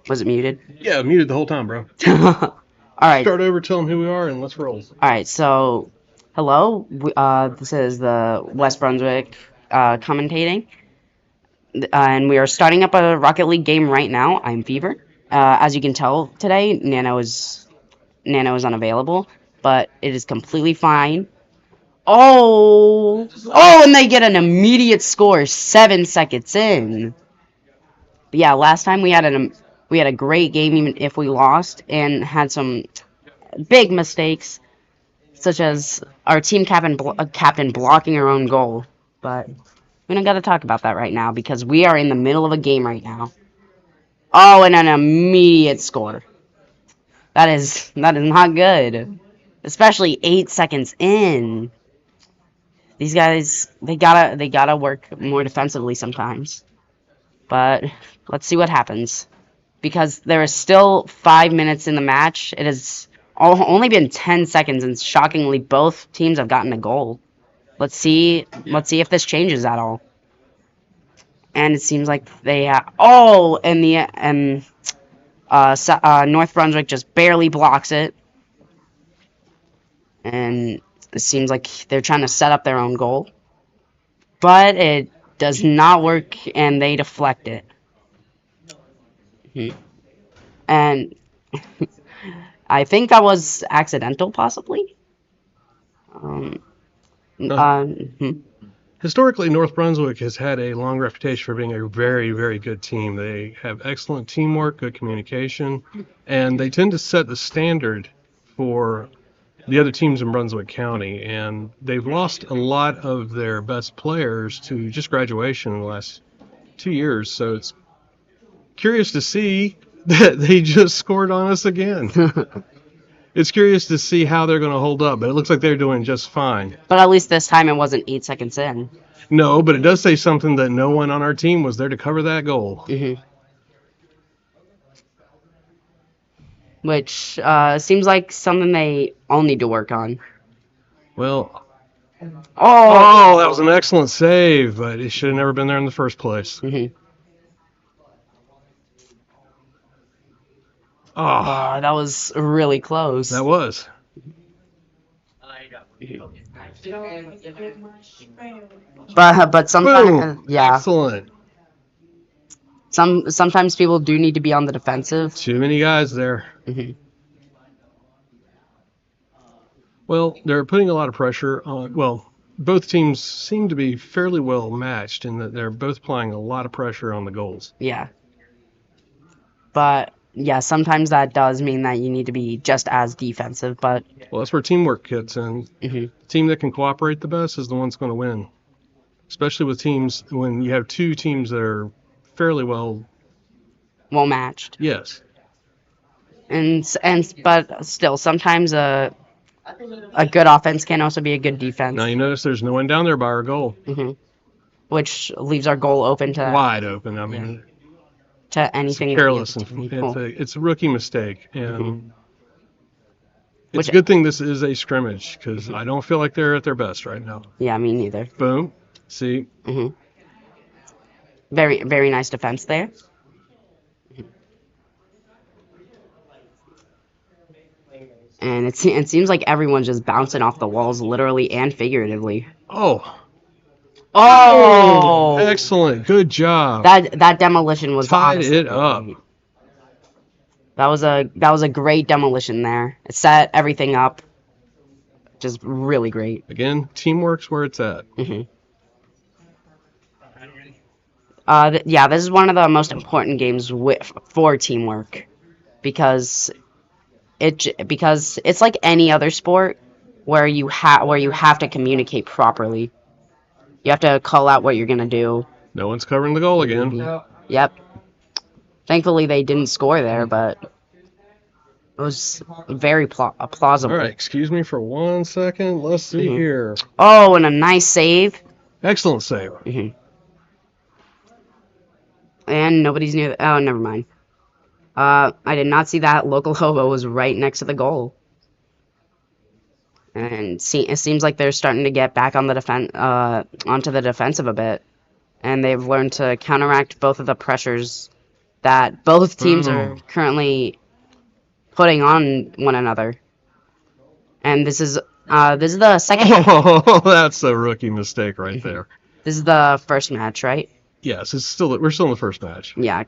Was it muted? Yeah, muted the whole time, bro. All right. Start over, tell them who we are, and let's roll. All right. So, hello. This is the West Brunswick commentating, and we are starting up a Rocket League game right now. I'm Fever. As you can tell today, Nano is unavailable, but it is completely fine. Oh, and they get an immediate score 7 seconds in. But yeah, last time we had a great game even if we lost, and had some big mistakes, such as our team captain blocking our own goal. But we don't got to talk about that right now because we are in the middle of a game right now. Oh, and an immediate score. That is not good, especially 8 seconds in. These guys, they gotta work more defensively sometimes. But let's see what happens, because there is still 5 minutes in the match. It has only been 10 seconds, and shockingly, both teams have gotten a goal. Let's see if this changes at all. And it seems like they have. Oh, and North Brunswick just barely blocks it, and it seems like they're trying to set up their own goal, but it does not work, and they deflect it. And I think that was accidental, possibly. Historically, North Brunswick has had a long reputation for being a very, very good team. They have excellent teamwork, good communication, and they tend to set the standard for the other teams in Brunswick County. And they've lost a lot of their best players to just graduation in the last 2 years. So it's curious to see that they just scored on us again. It's curious to see how they're going to hold up, but it looks like they're doing just fine. But at least this time it wasn't 8 seconds in. No, but it does say something that no one on our team was there to cover that goal. Which seems like something they all need to work on. Well, oh, that was an excellent save, but it should have never been there in the first place. Oh, that was really close. That was. But sometimes, yeah. Excellent. Sometimes people do need to be on the defensive. Too many guys there. Well, they're putting a lot of pressure on. Well, both teams seem to be fairly well matched in that they're both applying a lot of pressure on the goals. Yeah. But yeah, sometimes that does mean that you need to be just as defensive. But well, that's where teamwork gets in. The team that can cooperate the best is the one that's going to win. Especially with teams when you have two teams that are fairly well matched. Yes. But still, sometimes a good offense can also be a good defense. Now you notice there's no one down there by our goal. Which leaves our goal open to wide open. I mean, to anything. It's careless, and it's a rookie mistake, and it's a good thing this is a scrimmage because I don't feel like they're at their best right now. Yeah, me neither. Boom. See. Very, very nice defense there. And it seems like everyone's just bouncing off the walls, literally and figuratively. Oh, Oh! Excellent. Good job. That demolition was tied it up. That was a great demolition there. It set everything up. Just really great. Again, teamwork's where it's at. Yeah, this is one of the most important games for teamwork, because it's like any other sport where you have to communicate properly. You have to call out what you're gonna do. No one's covering the goal again. Yep. Thankfully, they didn't score there, but it was very plausible. All right, excuse me for 1 second. Let's see here. Oh, and a nice save. Excellent save. And nobody's near. Oh, never mind. I did not see that. Local Hobo was right next to the goal. And it seems like they're starting to get back on the onto the defensive a bit, and they've learned to counteract both of the pressures that both teams are Boom. currently putting on one another. And this is the second. Oh, that's a rookie mistake right there. This is the first match, right? Yes, we're still in the first match. Yeah.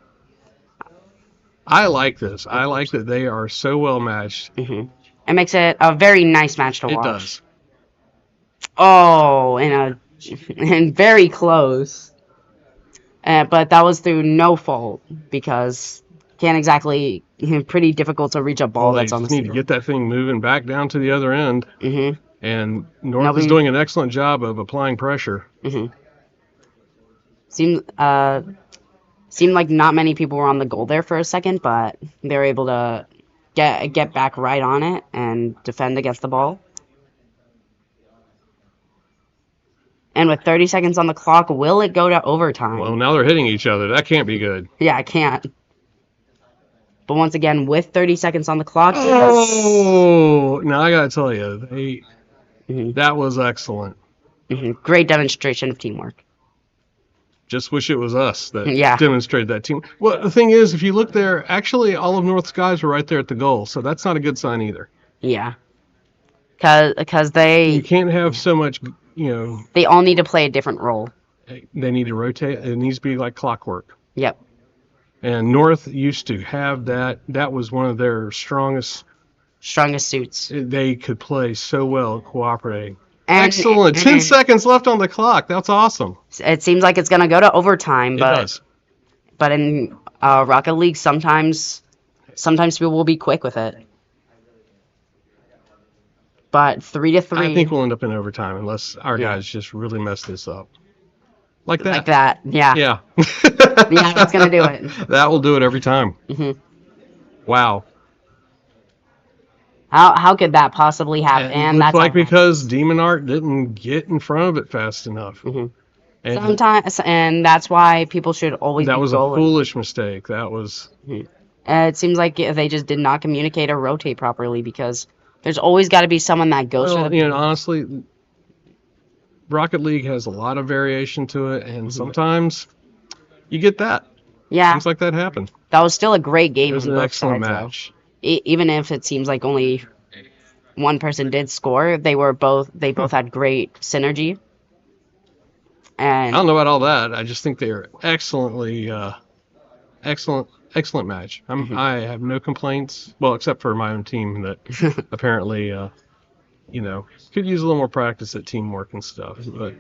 I like this. I like that they are so well matched. It makes it a very nice match to It watch. does. Oh, and very close. But that was through no fault because can't exactly pretty difficult to reach a ball Well, they that's on the just need to get that thing moving back down to the other end. And North is doing an excellent job of applying pressure. Seemed like not many people were on the goal there for a second, but they were able to get back right on it and defend against the ball. And with 30 seconds on the clock, will it go to overtime? Well, now they're hitting each other. That can't be good. Yeah, I can't. But once again, with 30 seconds on the clock. Oh, now I gotta tell you, that was excellent. Great demonstration of teamwork. Just wish it was us that Yeah. demonstrated that team. Well, the thing is, if you look there, actually all of North's guys were right there at the goal, so that's not a good sign either. Yeah. Because You can't have so much, they all need to play a different role. They need to rotate. It needs to be like clockwork. Yep. And North used to have that. That was one of their strongest suits. They could play so well cooperating. And, excellent. 10 seconds left on the clock. That's awesome. It seems like it's going to go to overtime, It does. But in Rocket League, sometimes people will be quick with it. But 3-3. I think we'll end up in overtime unless our guys just really mess this up. Like that. Like that, yeah. Yeah. Yeah, that's going to do it. That will do it every time. Wow. How could that possibly happen? And that's like because Demon Art didn't get in front of it fast enough. And sometimes, and that's why people should always. That be was goaling. A foolish mistake. That was. It seems like they just did not communicate or rotate properly because there's always got to be someone that goes for the. Honestly, Rocket League has a lot of variation to it, and sometimes you get that. Yeah. Things like that happen. That was still a great game. It was an excellent match. Even if it seems like only one person did score, they both had great synergy. And I don't know about all that. I just think they're excellent match. I have no complaints. Well, except for my own team that apparently, could use a little more practice at teamwork and stuff. But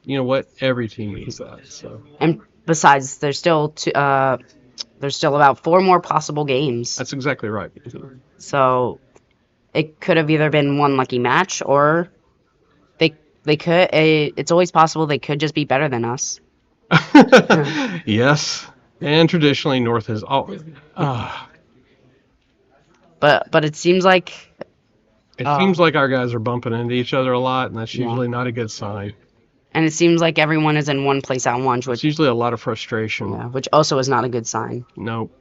you know what? Every team needs that. So. And besides, there's still about 4 more possible games. That's exactly right. So it could have either been one lucky match or they could. It's always possible they could just be better than us. Yes, and traditionally North has always. But it seems like. It seems like our guys are bumping into each other a lot, and that's usually not a good sign. And it seems like everyone is in one place at once, which it's usually a lot of frustration. Yeah, which also is not a good sign. Nope.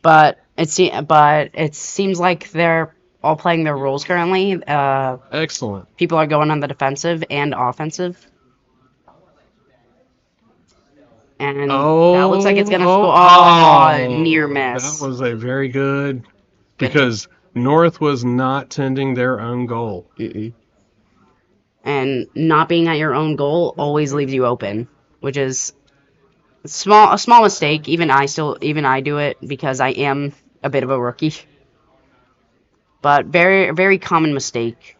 But it seems like they're all playing their roles currently. Excellent. People are going on the defensive and offensive. And that looks like it's going to score. Near miss. That was a very good, because North was not tending their own goal. And not being at your own goal always leaves you open, which is a small mistake. Even I do it because I am a bit of a rookie. But very, very common mistake.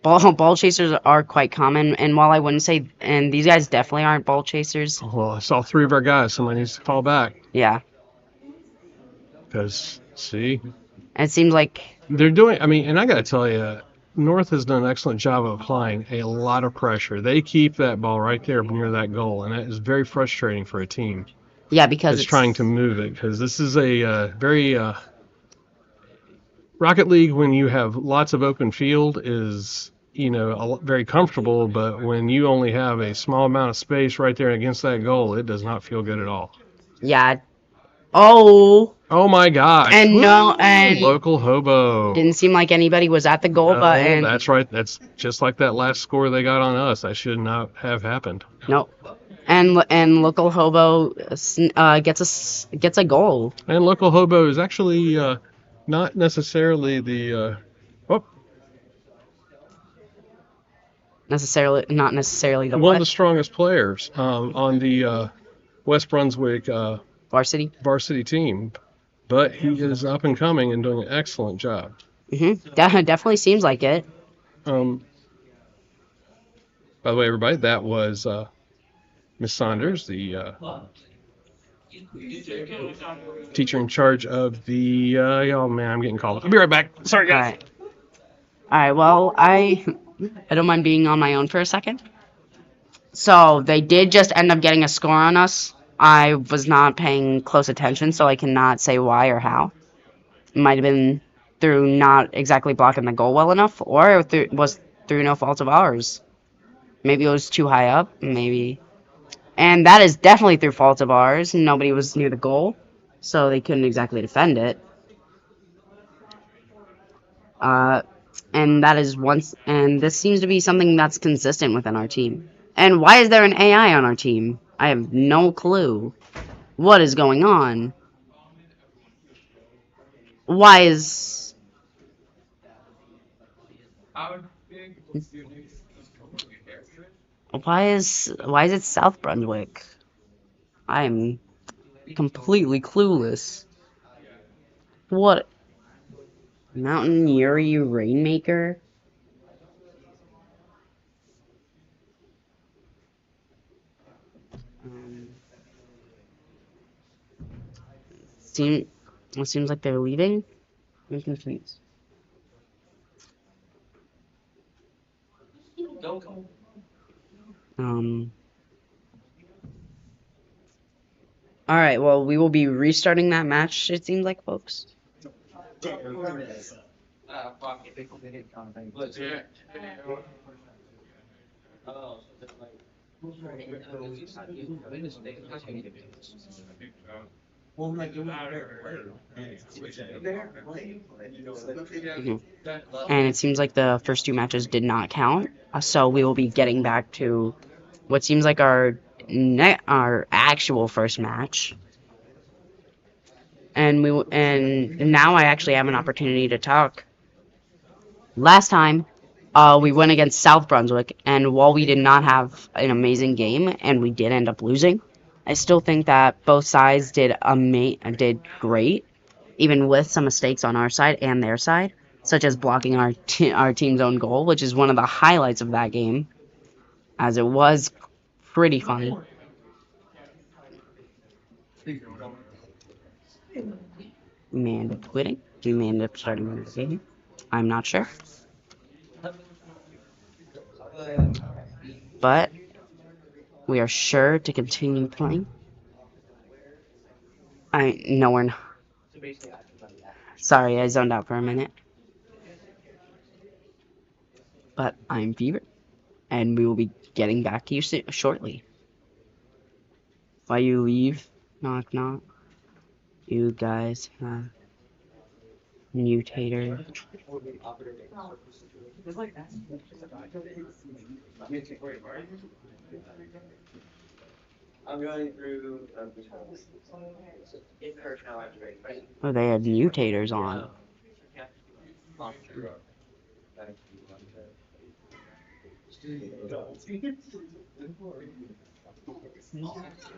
Ball chasers are quite common, and while I wouldn't say, and these guys definitely aren't ball chasers. Well, I saw 3 of our guys. Somebody needs to fall back. Yeah. Because, see? It seems like they're doing, and I got to tell you, North has done an excellent job of applying a lot of pressure. They keep that ball right there near that goal, and that is very frustrating for a team. Yeah, because it's trying to move it, because this is a very Rocket League, when you have lots of open field, is very comfortable, but when you only have a small amount of space right there against that goal, it does not feel good at all. Yeah, Oh, Oh my gosh. and no, Woo! and Local hobo. didn't seem like anybody was at the goal, No, but and that's right. That's just like that last score they got on us. That should not have happened. no, and local hobo gets a goal. And local hobo is actually not necessarily the oh, Not necessarily the one of the what strongest players on the West Brunswick varsity. varsity team, but he is up and coming and doing an excellent job. Definitely seems like it. Um, by the way, everybody, that was Miss Saunders, the teacher in charge of the. Oh man, I'm getting called. I'll be right back. Sorry, All guys. right, all right. Well, I don't mind being on my own for a second. So they did just end up getting a score on us. I was not paying close attention, so I cannot say why or how. It might have been through not exactly blocking the goal well enough, or was through no fault of ours. Maybe it was too high up, maybe. And that is definitely through fault of ours. Nobody was near the goal, so they couldn't exactly defend it. Uh, and that is once, and this seems to be something that's consistent within our team. And why is there an AI on our team? I have no clue. What is going on? Why is why is it South Brunswick? I am completely clueless. What Mountain Yuri Rainmaker? Um, seem it seems like they're leaving. I'm confused. Um. All right. Well, we will be restarting that match. It seems like, folks. Mhm. And it seems like the first two matches did not count. So we will be getting back to what seems like our actual first match. And now I actually have an opportunity to talk. Last time, we went against South Brunswick, and while we did not have an amazing game, and we did end up losing, I still think that both sides did great, even with some mistakes on our side and their side, such as blocking our team's own goal, which is one of the highlights of that game, as it was pretty funny. We may end up quitting. We may end up starting another game. I'm not sure. But we are sure to continue playing. No, we're not. Sorry, I zoned out for a minute. But I'm Fever, and we will be getting back to you shortly. Why you leave? Knock knock. You guys have mutator. Oh, they had mutators on.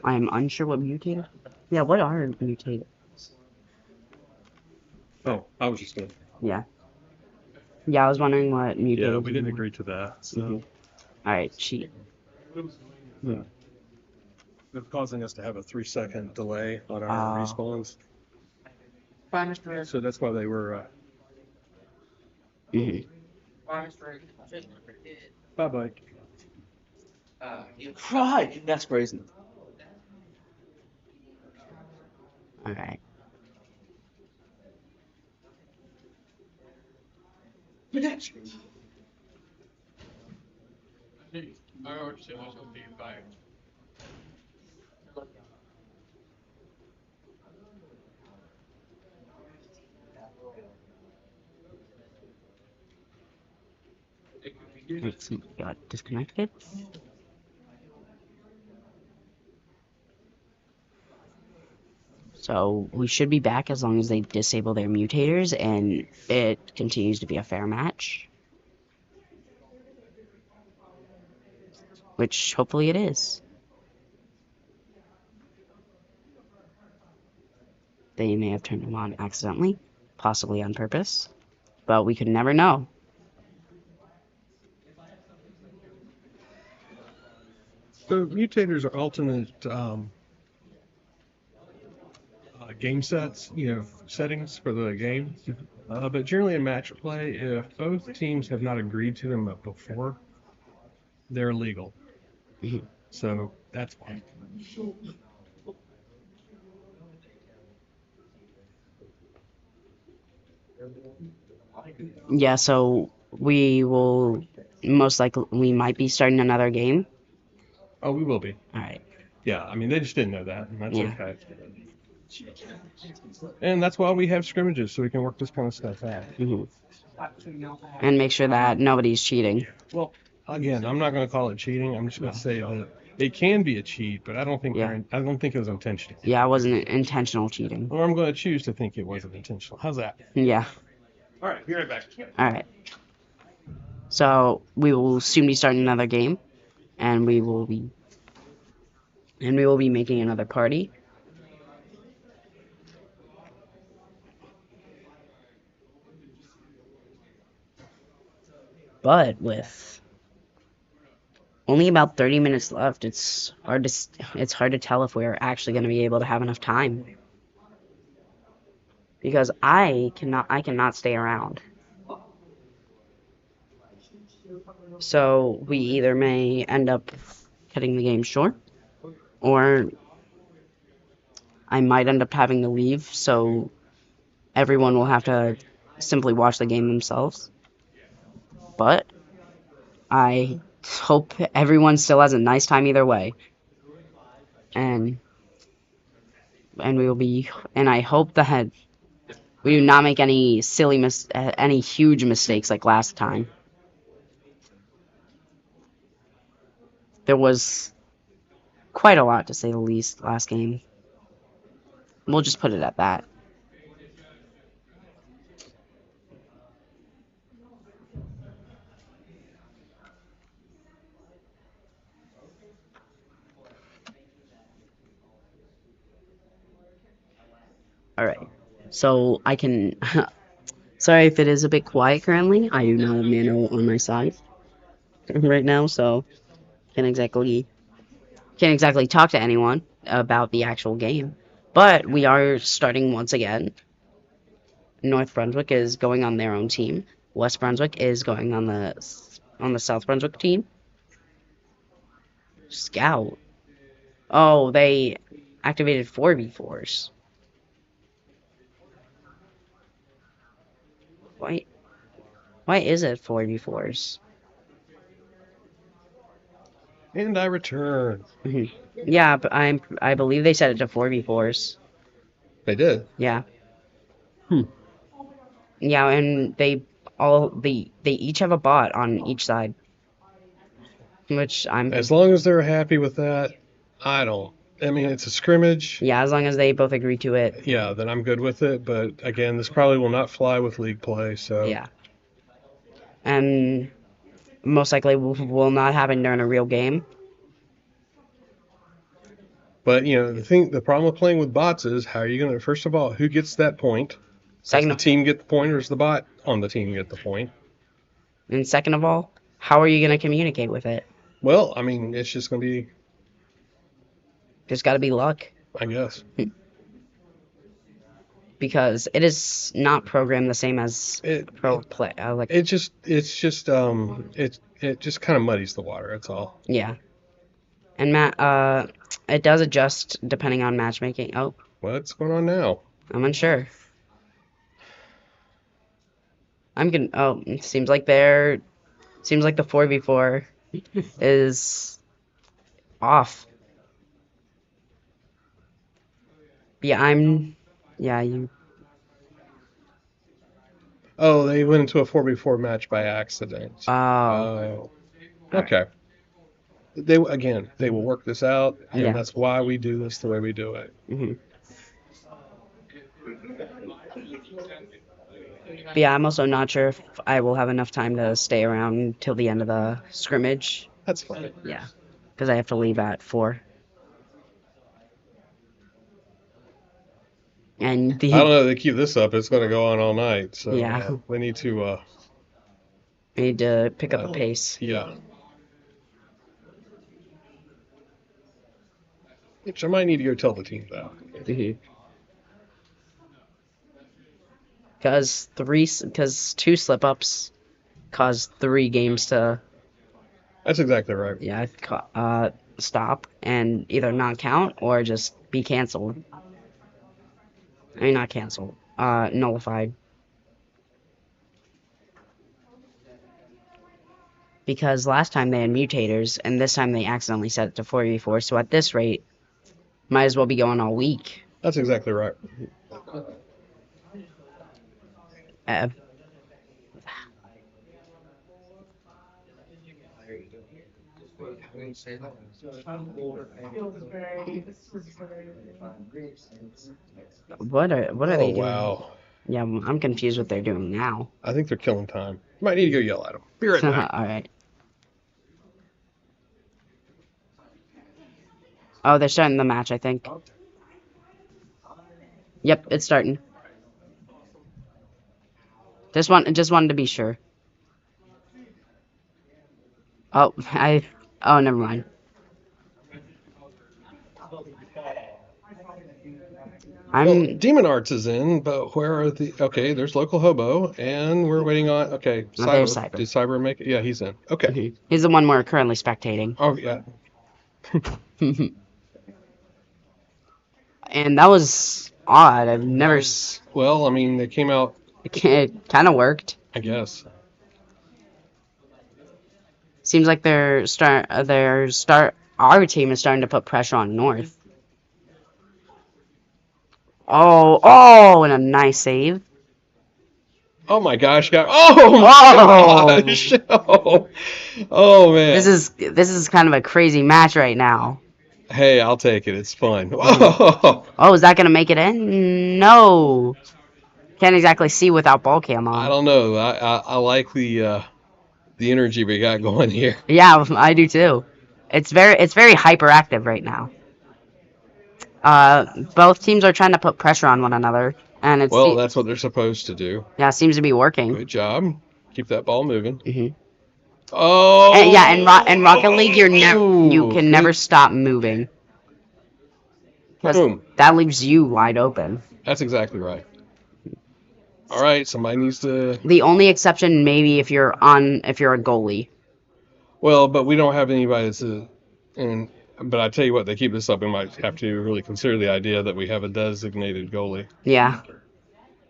I am unsure what mutator. Yeah, what are mutator? Oh, I was just gonna. Yeah. Yeah, I was wondering what Yeah, mutators. we didn't agree to that. So Alright, cheat. yeah, they're causing us to have a 3-second delay on our Uh, respawns. So that's why they were. mhm. Bye bye. Right, that's crazy. Alright. Let's see, got disconnected. So we should be back as long as they disable their mutators and it continues to be a fair match. Which hopefully it is. They may have turned them on accidentally, possibly on purpose, but we could never know. So mutators are alternate game sets, settings for the game. But generally in match play, if both teams have not agreed to them before, they're illegal. Mhm. So that's why. Yeah, so we will most likely, we might be starting another game. Oh, we will be. Alright, Yeah, I mean, they just didn't know that, and that's yeah. okay. And that's why we have scrimmages, so we can work this kind of stuff out. Mhm. And make sure that nobody's cheating. Well, again, I'm not going to call it cheating. I'm just going to say that it can be a cheat, but I don't think Yeah. I don't think it was intentional. Yeah, it wasn't intentional cheating. Or I'm going to choose to think it wasn't intentional. How's that? Yeah. All right, be right back. Alright. So we will soon be starting another game, and we will be making another party. But with only about 30 minutes left, it's hard to tell if we're actually going to be able to have enough time. Because I cannot stay around. So we either may end up cutting the game short, or I might end up having to leave, so everyone will have to simply watch the game themselves. But I hope everyone still has a nice time either way. And we will be, and I hope that we do not make any any huge mistakes like last time. There was quite a lot, to say the least, last game. We'll just put it at that. Alright. So I can sorry if it is a bit quiet currently. I do not have Nano on my side right now, so can't exactly talk to anyone about the actual game. But we are starting once again. North Brunswick is going on their own team. West Brunswick is going on the South Brunswick team. Scout. Oh, they activated 4v4s. Why? Why is it 4v4s? And I return. Yeah, but I believe they set it to 4v4s. They did. Yeah. Hmm. Yeah, and they each have a bot on each side. Which I'm As long as they're happy with that, I don't. I mean, it's a scrimmage. Yeah, as long as they both agree to it. Yeah, then I'm good with it. But again, this probably will not fly with league play. So Yeah. And most likely will not happen during a real game. But the problem with playing with bots is how are you going to? First of all, who gets that point? Does Second the team get the point, or does the bot on the team get the point? And second of all, how are you going to communicate with it? Well, I mean, it's just going to be, There's got to be luck. I guess. Because it is not programmed the same as pro play. It just kind of muddies the water. That's all. Yeah. And it does adjust depending on matchmaking. Oh, What's going on now? I'm unsure. Seems like the 4v4 is off. Yeah, you. Oh, they went into a 4v4 match by accident. Oh, Oh, okay. They will work this out, and yeah. that's why we do this the way we do it. hmm But yeah, I'm also not sure if I will have enough time to stay around till the end of the scrimmage. That's fine. Yeah, because I have to leave at 4. And I don't know if they keep this up. It's going to go on all night, so yeah, we need to. I need to pick up a pace. Yeah. Which I might need to go tell the team that. Because 2 slip ups caused 3 games to That's exactly right. stop and either not count or just be canceled. I mean, not canceled, nullified. Because last time they had mutators, and this time they accidentally set it to 4v4, so at this rate, might as well be going all week. That's exactly right. Uh, what are they Oh, doing? wow. Yeah, I'm confused what they're doing now. I think they're killing time. Might need to go yell at them. Be right back. Alright. Oh, they're starting the match, I think. Yep, it's starting. Just wanted to be sure. Oh, never mind. Well, Demon Arts is in, but where are the? Okay, there's Local Hobo, and we're waiting on. Okay, there's Cyber. Cyber. Did Cyber make it? Yeah, he's in. Okay. He's the one we're currently spectating. Oh yeah. And that was odd. I've never. Well, I mean, they came out. It kind of worked. I guess. Seems like our team is starting to put pressure on North. Oh, and a nice save. Oh my gosh, God. Oh my gosh. Oh man. This is kind of a crazy match right now. Hey, I'll take it. It's fun. Oh, is that gonna make it in? No. Can't exactly see without ball cam on. I don't know. I like the energy we got going here. Yeah, I do too. It's very hyperactive right now. Both teams are trying to put pressure on one another, and that's what they're supposed to do. Yeah, it seems to be working. Good job. Keep that ball moving. Mm-hmm. Oh. In Rocket League, you can never stop moving. Boom. That leaves you wide open. That's exactly right. All right, somebody needs to. The only exception, maybe, if you're a goalie. Well, but we don't have anybody that's But I tell you what, they keep this up, we might have to really consider the idea that we have a designated goalie. Yeah,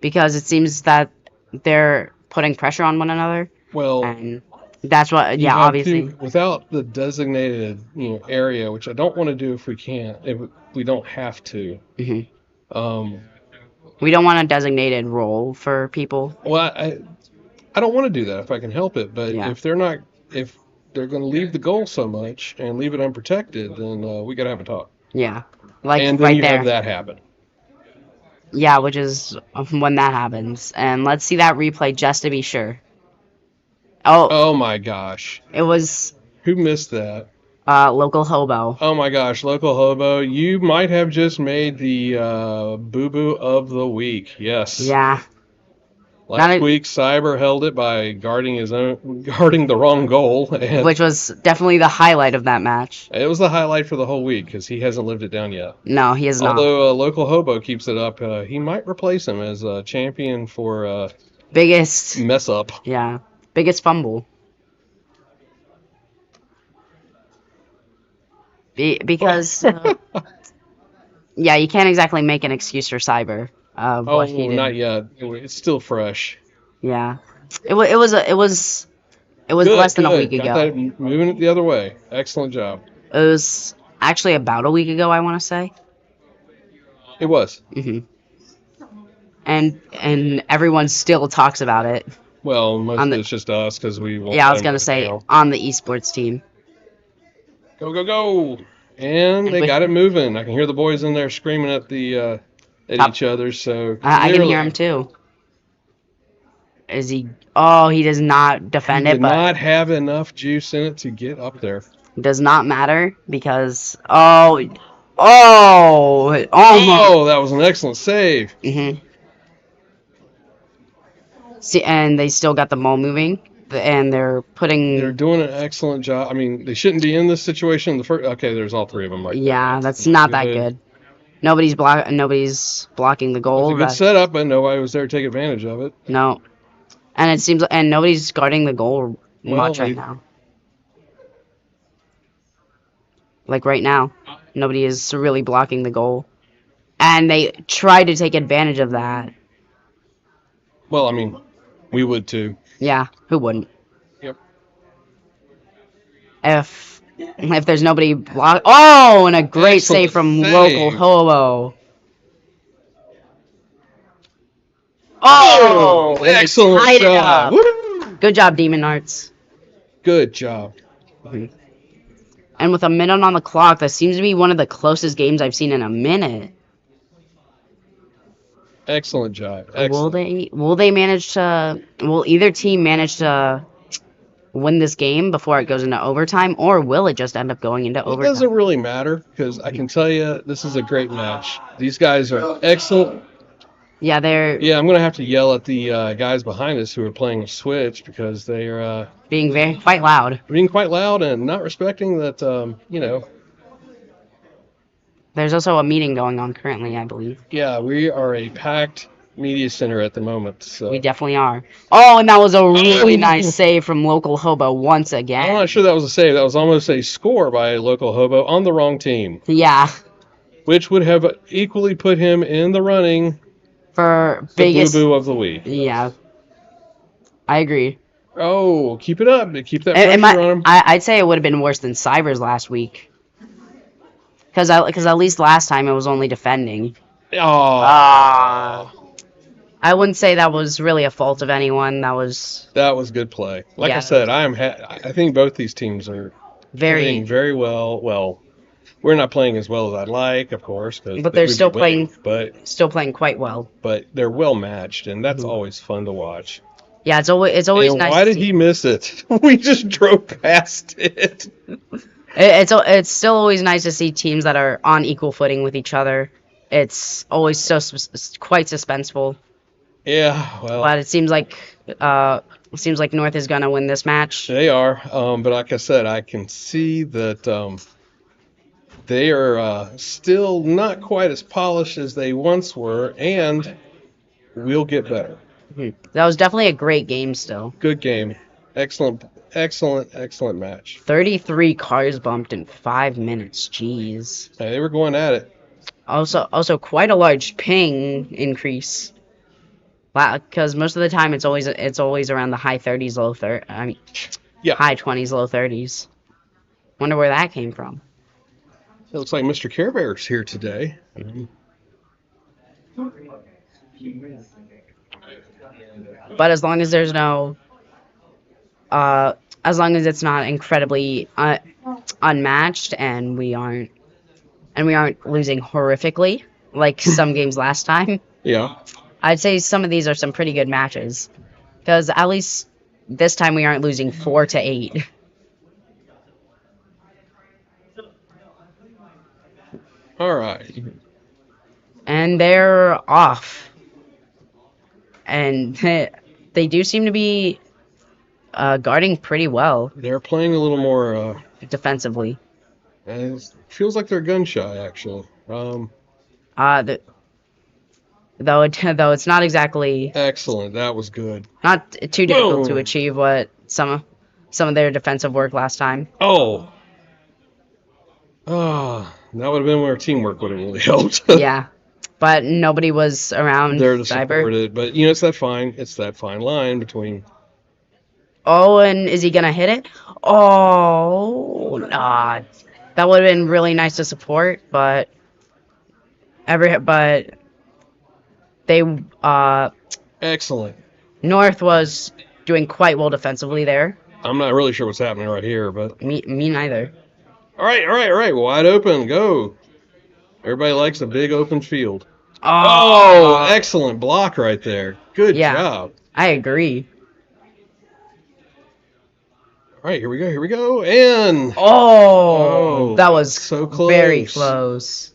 because it seems that they're putting pressure on one another. Well, and that's what. Yeah, obviously. Without the designated area, which I don't want to do if we can't, if we don't have to. Mm-hmm. We don't want a designated role for people. Well, I don't want to do that if I can help it. But if they're going to leave the goal so much and leave it unprotected, then we got to have a talk. Yeah, and then you have that happen. Yeah, which is when that happens. And let's see that replay just to be sure. Oh my gosh! It was. Who missed that? Local Hobo. Oh my gosh, Local Hobo, you might have just made the boo-boo of the week. Yes. Yeah. Last week, Cyber held it by guarding the wrong goal, which was definitely the highlight of that match. It was the highlight for the whole week because he hasn't lived it down yet. No, he has not. Although Local Hobo keeps it up, he might replace him as a champion for biggest mess up. Yeah, biggest fumble. Because yeah, you can't exactly make an excuse for Cyber. What he did. Not yet. It's still fresh. Yeah, it was less than a week ago. Got that moving it the other way. Excellent job. It was actually about a week ago, I want to say. It was. Mhm. and everyone still talks about it. Well, most On of the it's just us because we won't Yeah, I let was them gonna live it say down. on the esports team. Go, go, go! And And they with got it moving. I can hear the boys in there screaming at top, each other. So I can hear clearly, him too. Is he? Oh, he does not he defend it, did but not have enough juice in it to get up there. it does not matter because almost. Oh, that was an excellent save. Hmm. See, and they still got the ball moving, and they're They're putting. doing an excellent job. I mean, they shouldn't be in this situation. The first, okay, there's all three of them right there. Yeah, that's not that good. Nobody's blocking the It was a goal. good setup, but nobody was there to take advantage of it. No, and it seems and nobody's guarding the goal Well, much right now. Like right now, nobody is really blocking the goal, and they try to take advantage of that. well, I mean, we would too. Yeah, who wouldn't? Yep. If there's nobody block. Oh, and a great Excellent save from local save. Hobo. Oh, Oh, and they excellent tied it shot. up. Woo! Good job, Demon Arts. Good job. And with a minute on the clock, that seems to be one of the closest games I've seen in a minute. Excellent job. Will Excellent. they manage to? Will either team manage to win this game before it goes into overtime, or will it just end up going into It doesn't overtime? really matter because I can tell you this is a great match. These guys are excellent. Yeah, they're Yeah, I'm gonna have to yell at the guys behind us who are playing Switch because they are being quite loud. being quite loud and not respecting that. There's also a meeting going on currently, I believe. Yeah, we are a packed media center at the moment. So We definitely are. Oh, and that was a really nice save from local Hobo once I'm again. not sure that was a save. That was almost a score by a local hobo on the wrong team, Yeah, which would have equally put him in the running for the Boo biggest. Boo of the week. Yeah, I agree. Oh, keep it up. Keep that It pressure on him. I'd say it would have been worse than Cybers last week. Because at least last time it was only defending. Oh, I wouldn't say that was really a fault of anyone. That was that was good play. Like Yeah, I said, I think both these teams are playing very. very well. Well, we're not playing as well as I'd like, of course, because But they're we'd still be winning, playing. Still playing quite well. but they're well matched, and that's Mhm. always fun to watch. Yeah, it's always And nice. why to did see. he miss it? We just drove past it. It's still always nice to see teams that are on equal footing with each other. It's always quite suspenseful. Yeah, well, But it seems like North is gonna win this match. they are. But like I said, I can see that they are still not quite as polished as they once were, and we'll get better. That was definitely a great game. Still, Good game. Excellent, excellent, excellent match. 33 cars bumped in 5 minutes. Jeez. Hey, they were going at it. Also quite a large ping increase. Because most of the time it's always around the high 30s, low 30. I mean, Yeah. high 20s, low 30s. Wonder where that came from. It looks like Mr. Care Bear's here today. But as long as there's no, as long as it's not incredibly unmatched and we aren't losing horrifically like some games last time, Yeah. I'd say some of these are some pretty good matches. Because at least this time we aren't losing 4-8. All right. And they're off. And they do seem to be guarding pretty well They're playing a little more. defensively. And it feels like they're gun shy, actually. Though it's not exactly Excellent. That was good. not too difficult to Boom. achieve what some of their defensive work last time. Oh. Ah, that would have been where teamwork would have really helped. Yeah, but nobody was around There to Cyber. support it. But, it's that fine line between. Oh, and is he gonna hit it? Oh, nah. That would have been really nice to support, but they They Excellent. North was doing quite well defensively there. I'm not really sure what's happening right here, but Me neither. all right. Wide open. Go. Everybody likes a big open field. Oh, Excellent block right there. Good yeah, job. I agree. All right, here we go. And Oh, that was so close. very close.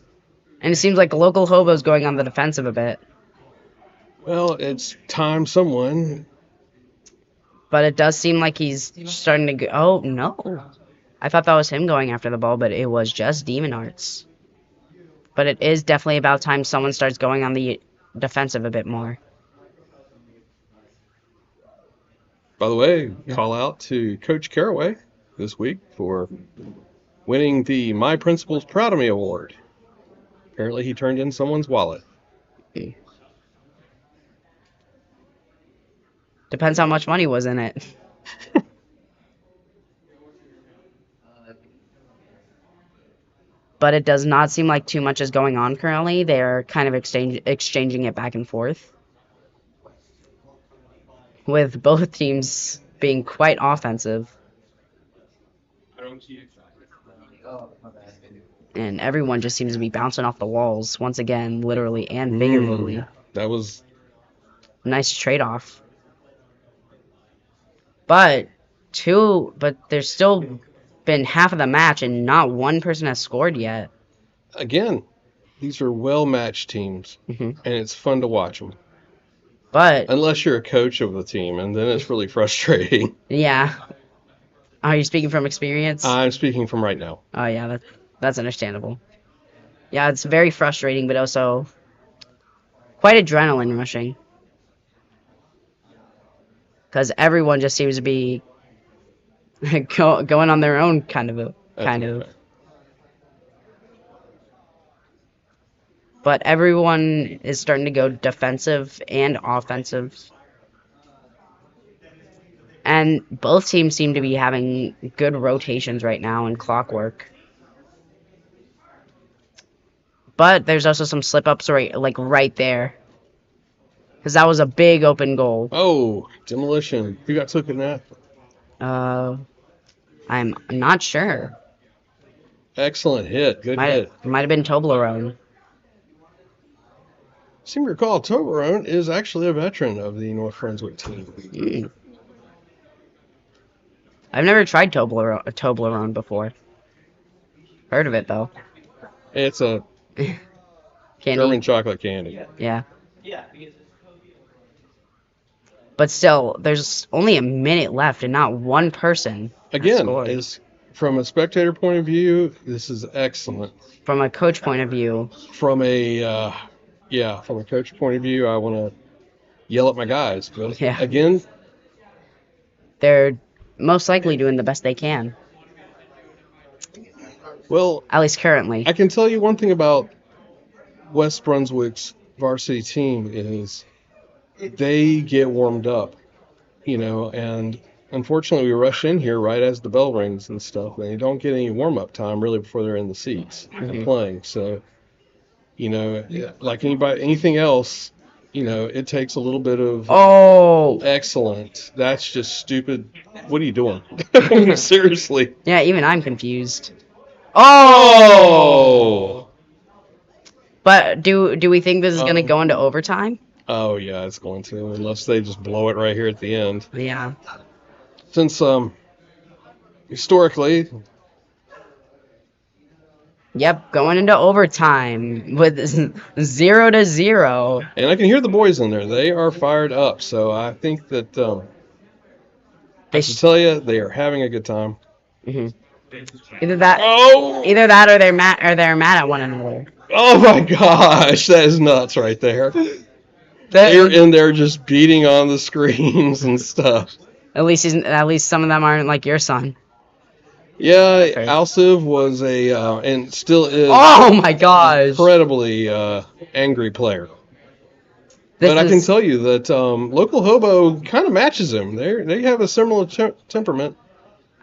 And it seems like local hobo's going on the defensive a bit. Well, it's time someone. But it does seem like he's starting to go. Oh, no. I thought that was him going after the ball, but it was just Demon Arts. But it is definitely about time someone starts going on the defensive a bit more. By the way, call out to Coach Caraway this week for winning the My Principal's Proud of Me award. Apparently, he turned in someone's wallet. Depends how much money was in it. But it does not seem like too much is going on currently. They're kind of exchanging it back and forth, with both teams being quite offensive. And everyone just seems to be bouncing off the walls once again, literally and figuratively. That was nice trade-off. But there's still been half of the match and not one person has scored yet. Again, these are well-matched teams, and it's fun to watch them. But unless you're a coach of the team, and then it's really frustrating. Yeah. Are you speaking from experience? I'm speaking from right now. Oh yeah, that's understandable. Yeah, it's very frustrating, but also quite adrenaline rushing. Because everyone just seems to be going on their own kind of. But everyone is starting to go defensive and offensive. And both teams seem to be having good rotations right now in clockwork. But there's also some slip-ups right there. Because that was a big open goal. Oh, demolition. Who got took in that? I'm not sure. Excellent hit. Good hit. Might have been Toblerone. I seem to recall Toblerone is actually a veteran of the North Brunswick team. I've never tried Toblerone before. Heard of it, though. It's a German chocolate candy. Yeah. But still, there's only a minute left and not one person Again, from a spectator point of view, this is excellent. From a coach point of view. From a coach point of view, I want to yell at my guys. But again, they're most likely doing the best they can. Well, at least currently. I can tell you one thing about West Brunswick's varsity team is they get warmed up, and unfortunately we rush in here right as the bell rings and stuff. They don't get any warm-up time really before they're in the seats and playing. So, like anything else, it takes a little bit of excellent. That's just stupid. What are you doing? Seriously. Yeah, even I'm confused. Oh! But do we think this is going to go into overtime? Oh, yeah, it's going to, unless they just blow it right here at the end. Yeah. Since, historically... Yep, going into overtime with 0-0. And I can hear the boys in there. They are fired up, so I think that, I should tell you, they are having a good time. Either that or they're mad at one another. Oh my gosh, that is nuts right there. They're in there just beating on the screens and stuff. At least some of them aren't like your son. Yeah, Alciv was and still is. Oh my gosh! Incredibly angry player. But I can tell you that local hobo kind of matches him. They have a similar temperament.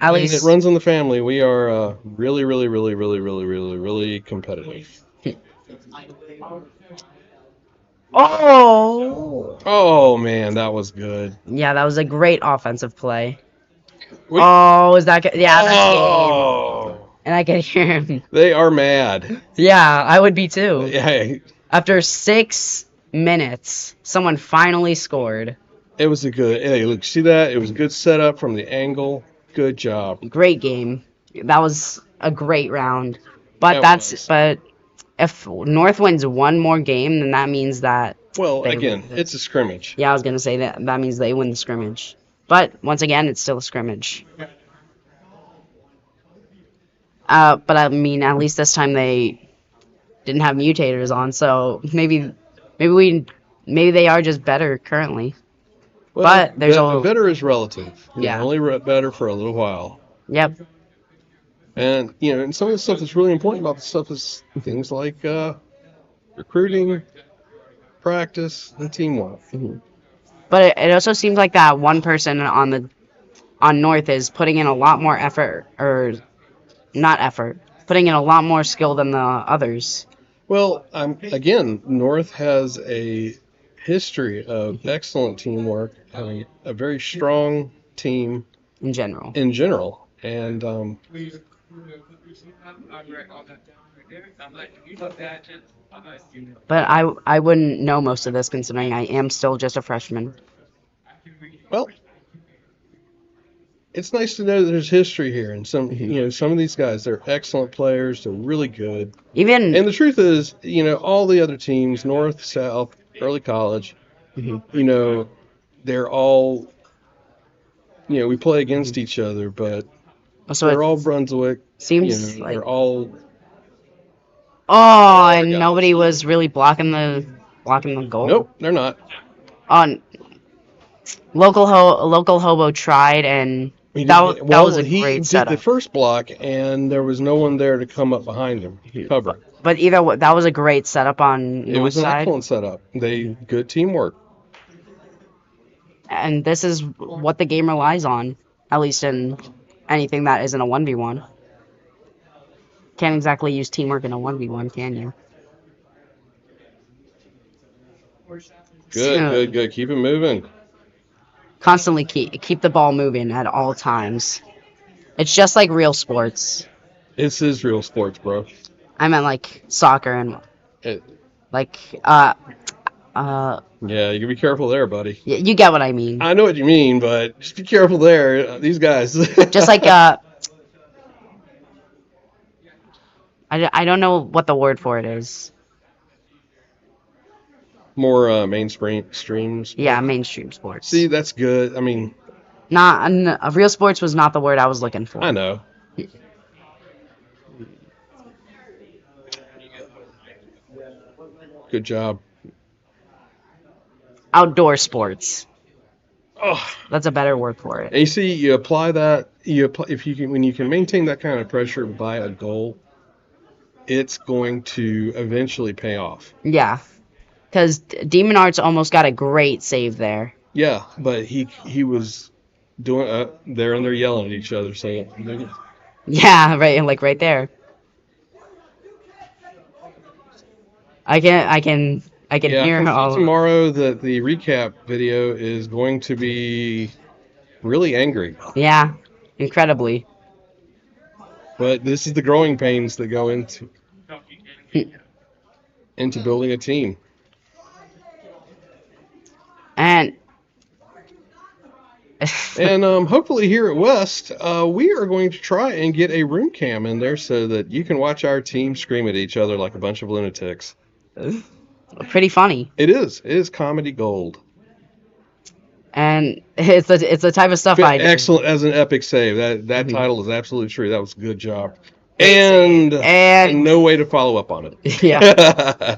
At least it runs in the family. We are really, really, really, really, really, really, really competitive. Oh! Oh man, that was good. Yeah, that was a great offensive play. We, Oh, is that good? Yeah, that's game. oh, And I can hear him. they are mad. Yeah, I would be too. Yeah, After 6 minutes, someone finally scored. it was a good. Hey, look, see that? It was a good setup from the angle. Good job. Great game. That was a great round. But That was. but if North wins one more game, then that means that Well, they again, it's a scrimmage. yeah, I was gonna say that means they win the scrimmage. But once again, it's still a scrimmage. But I mean, at least this time they didn't have mutators on, so maybe they are just better currently. Well, But there's better is relative. Yeah. You're only better for a little while. Yep. And and some of the stuff that's really important about the stuff is things like recruiting, practice, and teamwork. But it also seems like that one person on North is putting in a lot more effort, or not effort, putting in a lot more skill than the others Well, again, North has a history of excellent teamwork, having a very strong team in general. in general, and But I wouldn't know most of this considering I am still just a freshman. well, it's nice to know that there's history here, and some of these guys, they're excellent players, they're really good. Even And the truth is, all the other teams, North, South, early college, they're all, we play against each other, but so they're it all Brunswick. seems like They're all. oh, there we and go. nobody was really blocking the goal. Nope, they're not. On local hobo tried, and that was a He great did the setup. first block, and there was no one there to come up behind him, cover. But either way, that was a great setup on It North was an side. excellent setup. Good teamwork. And this is what the game relies on, at least in anything that isn't a 1v1. Can't exactly use teamwork in a 1v1, can you? Good. Keep it moving. Constantly keep the ball moving at all times. It's just like real sports. This is real sports, bro. I meant like soccer and It, like yeah, you can be careful there, buddy. you get what I mean. I know what you mean, but just be careful there. These guys. Just like I don't know what the word for it is. More mainstream streams. Yeah, mainstream sports. See, that's good. I mean, real sports was not the word I was looking for. I know. Good job. Outdoor sports. Oh, That's a better word for it. and you see, you apply that. If you can, when you can maintain that kind of pressure by a goal, it's going to eventually pay off. Yeah, because Demon Arts almost got a great save there. Yeah, but he was doing there and they're yelling at each other. So Yeah, right there. I can yeah, hear all. tomorrow the recap video is going to be really angry. Yeah, incredibly. But this is the growing pains that go into building a team. And And hopefully here at West, we are going to try and get a room cam in there so that you can watch our team scream at each other like a bunch of lunatics. pretty funny. It is comedy gold. And it's the type of stuff I do. Excellent as an epic save. That title is absolutely true. That was a good job. And no way to follow up on it. Yeah.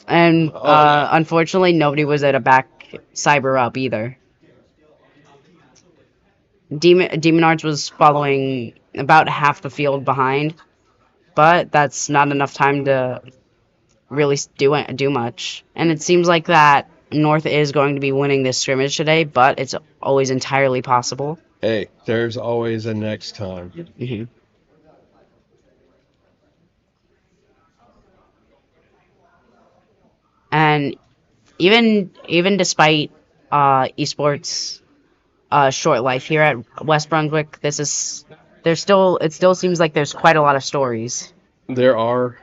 And yeah. unfortunately, nobody was there to back Cyber up either. Demon Arts was following about half the field behind, but that's not enough time to really do much. And it seems like that North is going to be winning this scrimmage today, but it's always entirely possible. Hey, there's always a next time. Mm-hmm. And even despite esports short life here at West Brunswick, it still seems like there's quite a lot of stories. There are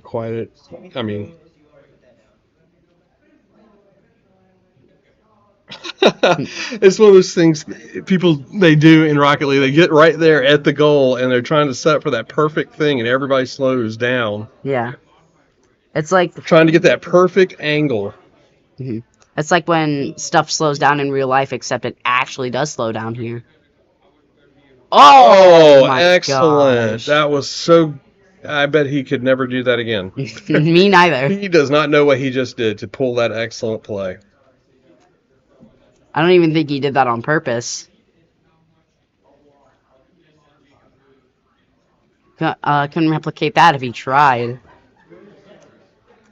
quite I mean, it's one of those things people they do in Rocket League. They get right there at the goal and they're trying to set up for that perfect thing, and everybody slows down. Yeah. It's like They're trying to get that perfect angle. Mhm. It's like when stuff slows down in real life, except it actually does slow down here. Oh my excellent! gosh. That was so. I bet he could never do that again. Me neither. He does not know what he just did to pull that excellent play. I don't even think he did that on purpose. Couldn't replicate that if he tried.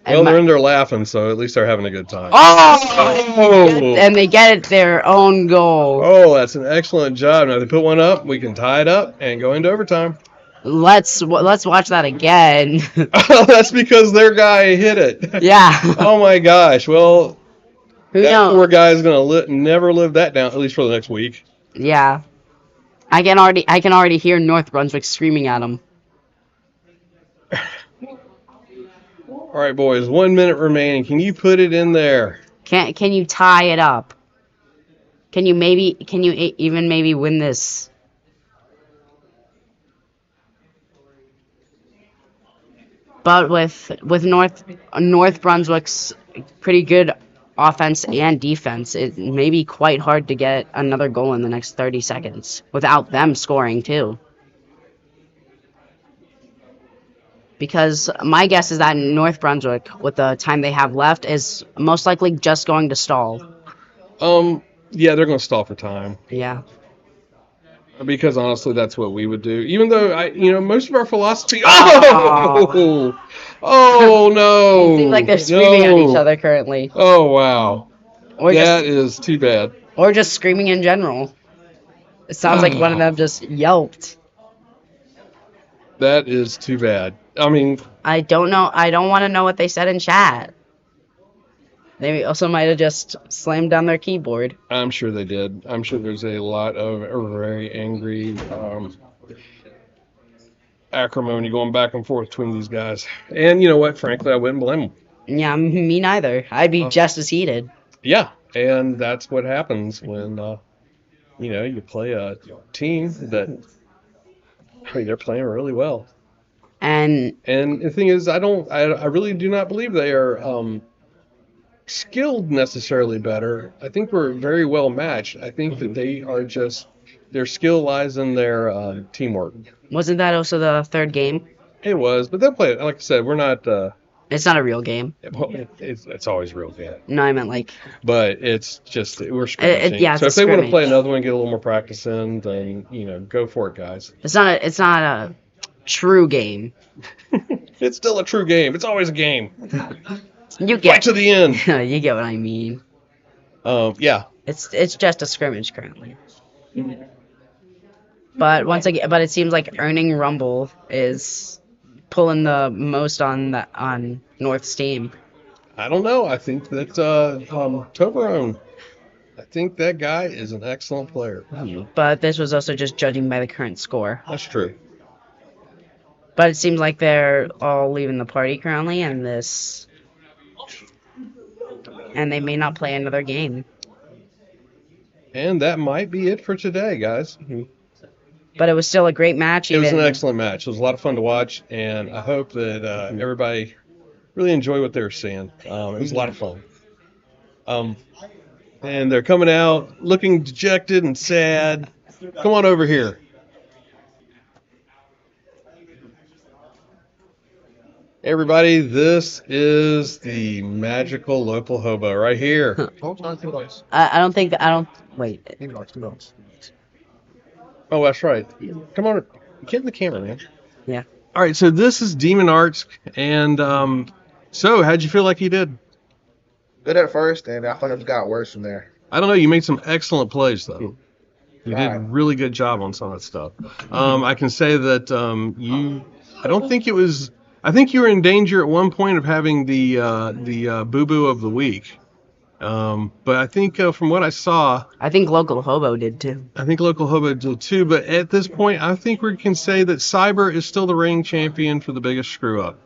Well, they're in there laughing, so at least they're having a good time. Oh! And they get their own goal. Oh, that's an excellent job. Now they put one up, we can tie it up and go into overtime. Let's watch that again. That's because their guy hit it. Yeah. Oh my gosh. Well, Who that knows? poor guy is gonna never live that down, at least for the next week. Yeah. I can already hear North Brunswick screaming at him. All right, boys. 1 minute remaining. Can you put it in there? Can you tie it up? Can you even maybe win this? But with North Brunswick's pretty good offense and defense, it may be quite hard to get another goal in the next 30 seconds without them scoring too. Because my guess is that North Brunswick, with the time they have left, is most likely just going to stall. Yeah, they're gonna stall for time. Yeah. Because honestly, that's what we would do. Even though most of our philosophy. Oh, oh no! It seems like they're screaming at each other currently, Oh wow, or that is too bad. just screaming in general. It sounds like one of them just yelped. That is too bad. I mean, I don't know. I don't want to know what they said in chat. They also might have just slammed down their keyboard. I'm sure they did. I'm sure there's a lot of very angry acrimony going back and forth between these guys. And you know what? Frankly, I wouldn't blame them. Yeah, me neither. I'd be just as heated. Yeah, and that's what happens when you play a team that they're playing really well. And the thing is, I really do not believe they are skilled necessarily better. I think we're very well matched. I think that they are just their skill lies in their teamwork. wasn't that also the third game? It was, but they'll play it. Like I said, we're not. It's not a real game. Well, it's always real game. No, I meant like. But it's just we're scrimmaging. Yeah, so if they want to play another one, get a little more practice in, then go for it, guys. It's not a true game. It's still a true game. It's always a game. You get right to the end. You get what I mean. Yeah. It's just a scrimmage currently. But it seems like Earning Rumble is pulling the most on North's team. I don't know. I think that Toblerone, I think that guy is an excellent player. But this was also just judging by the current score. That's true. But it seems like they're all leaving the party currently, and they may not play another game. And that might be it for today, guys. But it was still a great match. It was an excellent match. It was a lot of fun to watch, and I hope that everybody really enjoyed what they were seeing. It was a lot of fun. And they're coming out looking dejected and sad. Come on over here. Everybody, this is the magical local hobo right here. Wait. Oh, that's right. Come on, get in the camera, man. Yeah. All right, so this is Demon Arts, and so how'd you feel like you did? Good at first, and I thought it got worse from there. I don't know. You made some excellent plays, though. You did a Right. really good job on some of that stuff. I can say that I don't think it was. I think you were in danger at one point of having the boo boo of the week. But I think from what I saw, I think local hobo did too. I think local hobo did too. But at this point, I think we can say that Cyber is still the reigning champion for the biggest screw up.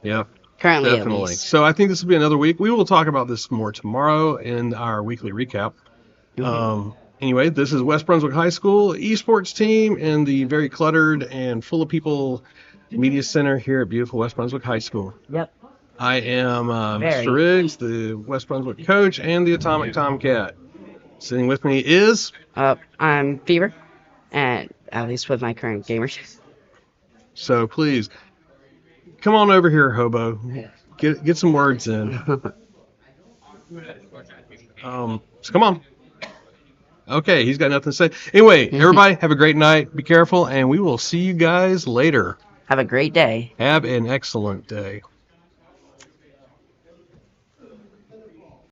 Yep. Currently, at Definitely. least. So I think this will be another week. We will talk about this more tomorrow in our weekly recap. Anyway, this is West Brunswick High School esports team in the very cluttered and full of people media center here at beautiful West Brunswick High School. Yep. I am Very. Mr. Riggs, the West Brunswick coach and the Atomic Tomcat. Sitting with me is... I'm Fever, and at least with my current gamers. So please, come on over here, Hobo. Get some words in. So come on. Okay, he's got nothing to say. Anyway, everybody, have a great night. Be careful, and we will see you guys later. Have a great day. Have an excellent day.